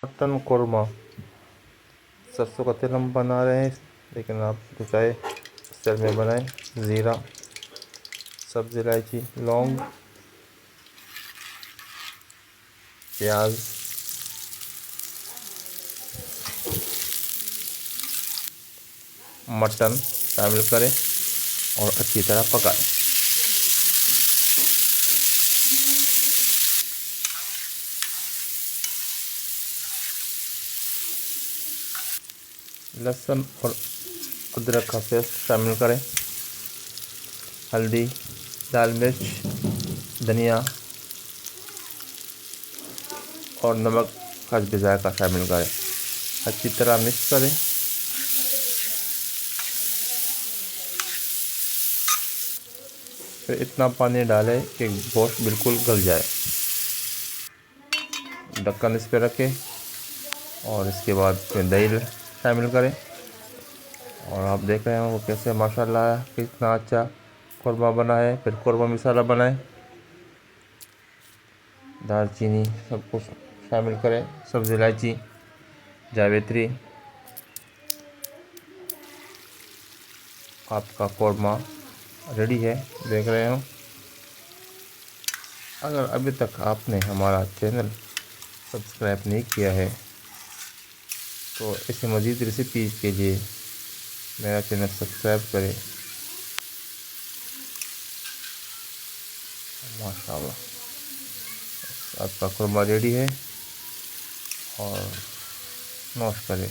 Mutton korma सरसों का तेल हम बना रहे हैं, लेकिन आप जो चाहे उस तेल में बनाएं। ज़ीरा, सब्ज़ी इलायची, लौंग, प्याज, मटन शामिल करें और अच्छी तरह पकाएं। लहसुन और अदरक का पेस्ट शामिल करें। हल्दी, लाल मिर्च, धनिया और नमक हस्ब जायका शामिल करें। अच्छी तरह मिक्स करें। फिर इतना पानी डालें कि गोश्त बिल्कुल गल जाए। ढक्कन इस पर रखें और इसके बाद फिर दही शामिल करें। और आप देख रहे हैं वो कैसे माशाल्लाह कितना अच्छा कौरमा बना है। फिर कौरमा मसाला बनाएं, दालचीनी सब कुछ शामिल करें, सब्ज़ी इलायची, जावित्री। आपका कौरमा रेडी है, देख रहे हो। अगर अभी तक आपने हमारा चैनल सब्सक्राइब नहीं किया है तो ऐसे मज़ीद रेसिपी के लिए मेरा चैनल सब्सक्राइब करें। माशाल्लाह आपका कौरमा रेडी है और नोश करें।